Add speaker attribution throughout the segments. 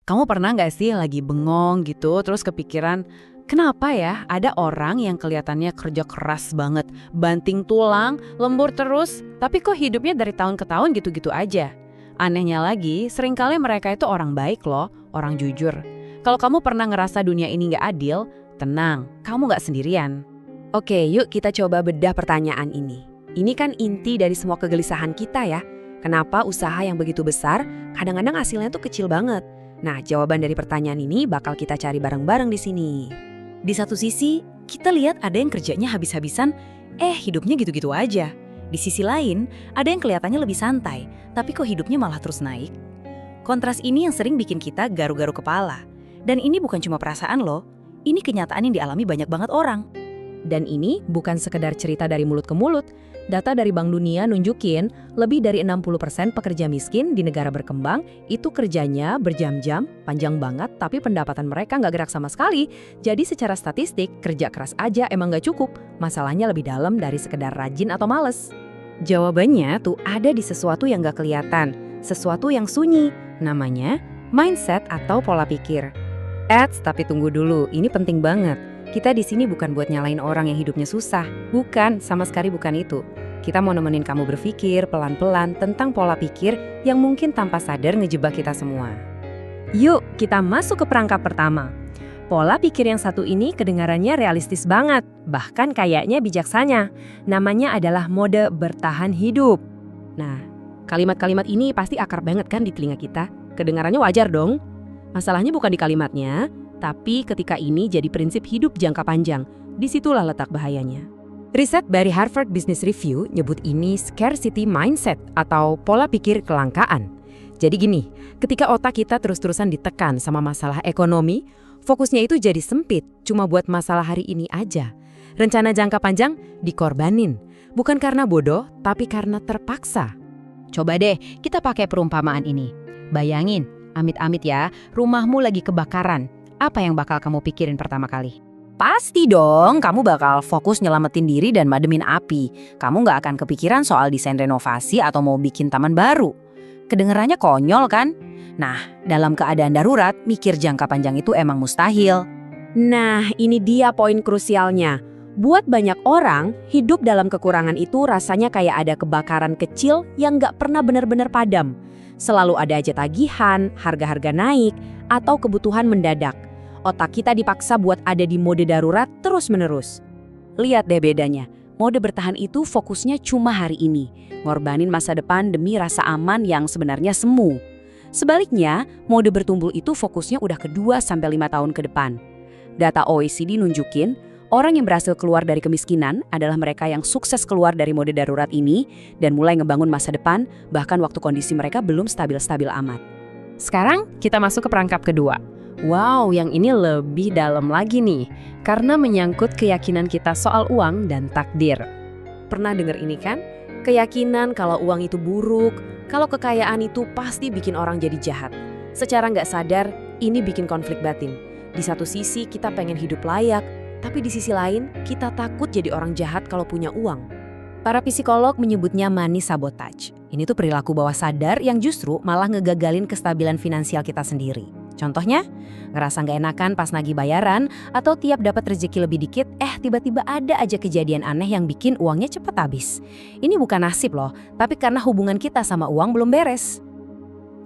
Speaker 1: Kamu pernah nggak sih lagi bengong gitu, terus kepikiran, kenapa ya ada orang yang kelihatannya kerja keras banget, banting tulang, lembur terus, tapi kok hidupnya dari tahun ke tahun gitu-gitu aja? Anehnya lagi, seringkali mereka itu orang baik loh, orang jujur. Kalau kamu pernah ngerasa dunia ini nggak adil, tenang, kamu nggak sendirian.
Speaker 2: Oke, yuk kita coba bedah pertanyaan ini. Ini kan inti dari semua kegelisahan kita ya. Kenapa usaha yang begitu besar, kadang-kadang hasilnya tuh kecil banget? Nah, jawaban dari pertanyaan ini bakal kita cari bareng-bareng di sini.
Speaker 3: Di satu sisi, kita lihat ada yang kerjanya habis-habisan, hidupnya gitu-gitu aja. Di sisi lain, ada yang kelihatannya lebih santai, tapi kok hidupnya malah terus naik. Kontras ini yang sering bikin kita garu-garu kepala. Dan ini bukan cuma perasaan loh, ini kenyataan yang dialami banyak banget orang.
Speaker 2: Dan ini bukan sekedar cerita dari mulut ke mulut. Data dari Bank Dunia nunjukin lebih dari 60% pekerja miskin di negara berkembang itu kerjanya berjam-jam, panjang banget, tapi pendapatan mereka nggak gerak sama sekali. Jadi secara statistik, kerja keras aja emang nggak cukup. Masalahnya lebih dalam dari sekedar rajin atau males. Jawabannya tuh ada di sesuatu yang nggak kelihatan, sesuatu yang sunyi. Namanya mindset atau pola pikir. Tapi tunggu dulu, ini penting banget. Kita di sini bukan buat nyalain orang yang hidupnya susah. Bukan, sama sekali bukan itu. Kita mau nemenin kamu berpikir pelan-pelan tentang pola pikir yang mungkin tanpa sadar ngejebak kita semua. Yuk, kita masuk ke perangkap pertama. Pola pikir yang satu ini kedengarannya realistis banget, bahkan kayaknya bijaksana. Namanya adalah mode bertahan hidup. Nah, kalimat-kalimat ini pasti akar banget kan di telinga kita. Kedengarannya wajar dong. Masalahnya bukan di kalimatnya, tapi ketika ini jadi prinsip hidup jangka panjang, disitulah letak bahayanya. Riset dari Harvard Business Review nyebut ini scarcity mindset atau pola pikir kelangkaan. Jadi gini, ketika otak kita terus-terusan ditekan sama masalah ekonomi, fokusnya itu jadi sempit, cuma buat masalah hari ini aja. Rencana jangka panjang dikorbanin, bukan karena bodoh, tapi karena terpaksa.
Speaker 3: Coba deh, kita pakai perumpamaan ini. Bayangin, amit-amit ya, rumahmu lagi kebakaran. Apa yang bakal kamu pikirin pertama kali? Pasti dong, kamu bakal fokus nyelamatin diri dan mademin api. Kamu nggak akan kepikiran soal desain renovasi atau mau bikin taman baru. Kedengerannya konyol kan? Nah, dalam keadaan darurat, mikir jangka panjang itu emang mustahil.
Speaker 2: Nah, ini dia poin krusialnya. Buat banyak orang, hidup dalam kekurangan itu rasanya kayak ada kebakaran kecil yang nggak pernah benar-benar padam. Selalu ada aja tagihan, harga-harga naik, atau kebutuhan mendadak. Otak kita dipaksa buat ada di mode darurat terus-menerus. Lihat deh bedanya, mode bertahan itu fokusnya cuma hari ini, ngorbanin masa depan demi rasa aman yang sebenarnya semu. Sebaliknya, mode bertumbuh itu fokusnya udah ke 2-5 tahun ke depan. Data OECD nunjukin, orang yang berhasil keluar dari kemiskinan adalah mereka yang sukses keluar dari mode darurat ini dan mulai ngebangun masa depan bahkan waktu kondisi mereka belum stabil-stabil amat. Sekarang kita masuk ke perangkap kedua. Wow, yang ini lebih dalam lagi nih, karena menyangkut keyakinan kita soal uang dan takdir. Pernah dengar ini kan? Keyakinan kalau uang itu buruk, kalau kekayaan itu pasti bikin orang jadi jahat. Secara nggak sadar, ini bikin konflik batin. Di satu sisi kita pengen hidup layak, tapi di sisi lain kita takut jadi orang jahat kalau punya uang. Para psikolog menyebutnya money sabotage. Ini tuh perilaku bawah sadar yang justru malah ngegagalin kestabilan finansial kita sendiri. Contohnya, ngerasa nggak enakan pas nagih bayaran atau tiap dapat rezeki lebih dikit, tiba-tiba ada aja kejadian aneh yang bikin uangnya cepat habis. Ini bukan nasib loh, tapi karena hubungan kita sama uang belum beres.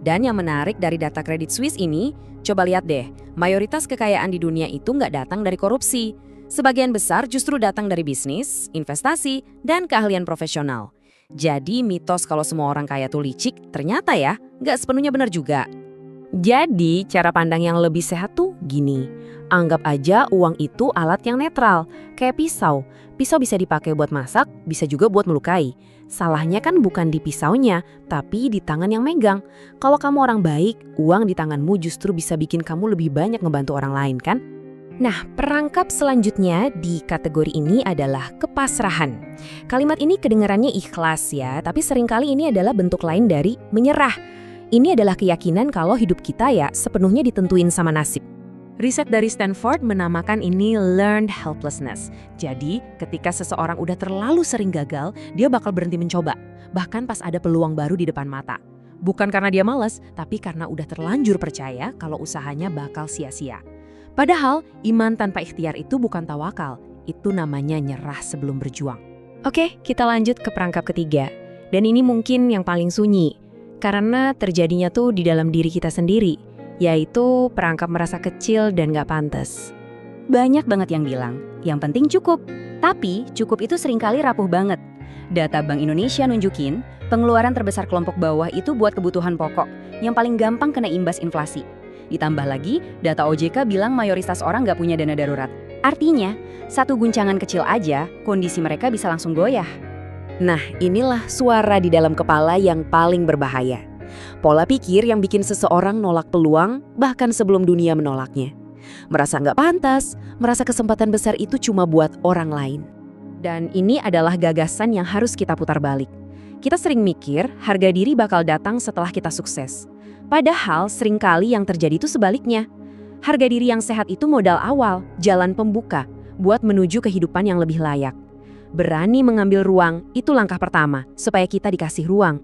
Speaker 2: Dan yang menarik dari data Credit Suisse ini, coba lihat deh, mayoritas kekayaan di dunia itu nggak datang dari korupsi. Sebagian besar justru datang dari bisnis, investasi, dan keahlian profesional. Jadi mitos kalau semua orang kaya tuh licik, ternyata ya nggak sepenuhnya benar juga. Jadi cara pandang yang lebih sehat tuh gini, anggap aja uang itu alat yang netral, kayak pisau. Pisau bisa dipakai buat masak, bisa juga buat melukai. Salahnya kan bukan di pisaunya, tapi di tangan yang megang. Kalau kamu orang baik, uang di tanganmu justru bisa bikin kamu lebih banyak ngebantu orang lain kan? Nah, perangkap selanjutnya di kategori ini adalah kepasrahan. Kalimat ini kedengarannya ikhlas ya, tapi seringkali ini adalah bentuk lain dari menyerah. Ini adalah keyakinan kalau hidup kita ya sepenuhnya ditentuin sama nasib. Riset dari Stanford menamakan ini learned helplessness. Jadi, ketika seseorang udah terlalu sering gagal, dia bakal berhenti mencoba. Bahkan pas ada peluang baru di depan mata. Bukan karena dia malas, tapi karena udah terlanjur percaya kalau usahanya bakal sia-sia. Padahal, iman tanpa ikhtiar itu bukan tawakal, itu namanya nyerah sebelum berjuang.
Speaker 3: Oke, kita lanjut ke perangkap ketiga. Dan ini mungkin yang paling sunyi, karena terjadinya tuh di dalam diri kita sendiri, yaitu perangkap merasa kecil dan gak pantas. Banyak banget yang bilang, yang penting cukup. Tapi cukup itu seringkali rapuh banget. Data Bank Indonesia nunjukin, pengeluaran terbesar kelompok bawah itu buat kebutuhan pokok, yang paling gampang kena imbas inflasi. Ditambah lagi, data OJK bilang mayoritas orang gak punya dana darurat. Artinya, satu guncangan kecil aja, kondisi mereka bisa langsung goyah.
Speaker 2: Nah, inilah suara di dalam kepala yang paling berbahaya. Pola pikir yang bikin seseorang nolak peluang bahkan sebelum dunia menolaknya. Merasa nggak pantas, merasa kesempatan besar itu cuma buat orang lain. Dan ini adalah gagasan yang harus kita putar balik. Kita sering mikir harga diri bakal datang setelah kita sukses. Padahal seringkali yang terjadi itu sebaliknya. Harga diri yang sehat itu modal awal, jalan pembuka, buat menuju kehidupan yang lebih layak. Berani mengambil ruang, itu langkah pertama, supaya kita dikasih ruang.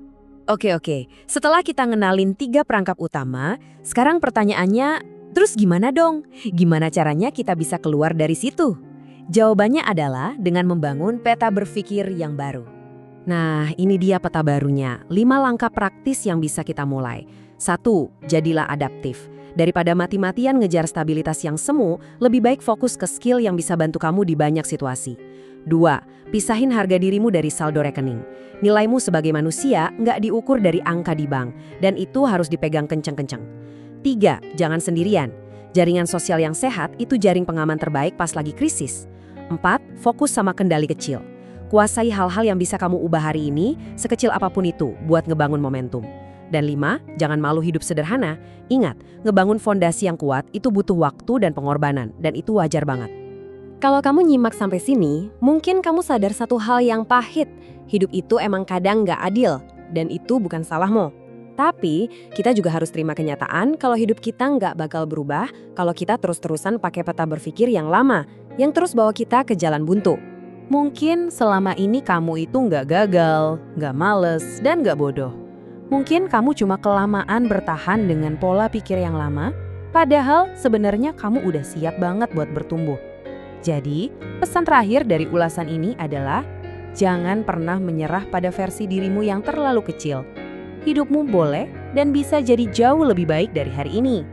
Speaker 2: Oke, setelah kita ngenalin 3 perangkap utama, sekarang pertanyaannya, terus gimana dong? Gimana caranya kita bisa keluar dari situ? Jawabannya adalah dengan membangun peta berpikir yang baru. Nah, ini dia peta barunya, 5 langkah praktis yang bisa kita mulai. 1. Jadilah adaptif. Daripada mati-matian ngejar stabilitas yang semu, lebih baik fokus ke skill yang bisa bantu kamu di banyak situasi. 2. Pisahin harga dirimu dari saldo rekening. Nilaimu sebagai manusia nggak diukur dari angka di bank, dan itu harus dipegang kenceng-kenceng. 3. Jangan sendirian. Jaringan sosial yang sehat itu jaring pengaman terbaik pas lagi krisis. 4. Fokus sama kendali kecil. Kuasai hal-hal yang bisa kamu ubah hari ini, sekecil apapun itu, buat ngebangun momentum. Dan 5. Jangan malu hidup sederhana. Ingat, ngebangun fondasi yang kuat itu butuh waktu dan pengorbanan, dan itu wajar banget.
Speaker 3: Kalau kamu nyimak sampai sini, mungkin kamu sadar satu hal yang pahit. Hidup itu emang kadang nggak adil, dan itu bukan salahmu. Tapi, kita juga harus terima kenyataan kalau hidup kita nggak bakal berubah kalau kita terus-terusan pakai peta berpikir yang lama, yang terus bawa kita ke jalan buntu. Mungkin selama ini kamu itu nggak gagal, nggak males, dan nggak bodoh. Mungkin kamu cuma kelamaan bertahan dengan pola pikir yang lama, padahal sebenarnya kamu udah siap banget buat bertumbuh. Jadi, pesan terakhir dari ulasan ini adalah jangan pernah menyerah pada versi dirimu yang terlalu kecil. Hidupmu boleh dan bisa jadi jauh lebih baik dari hari ini.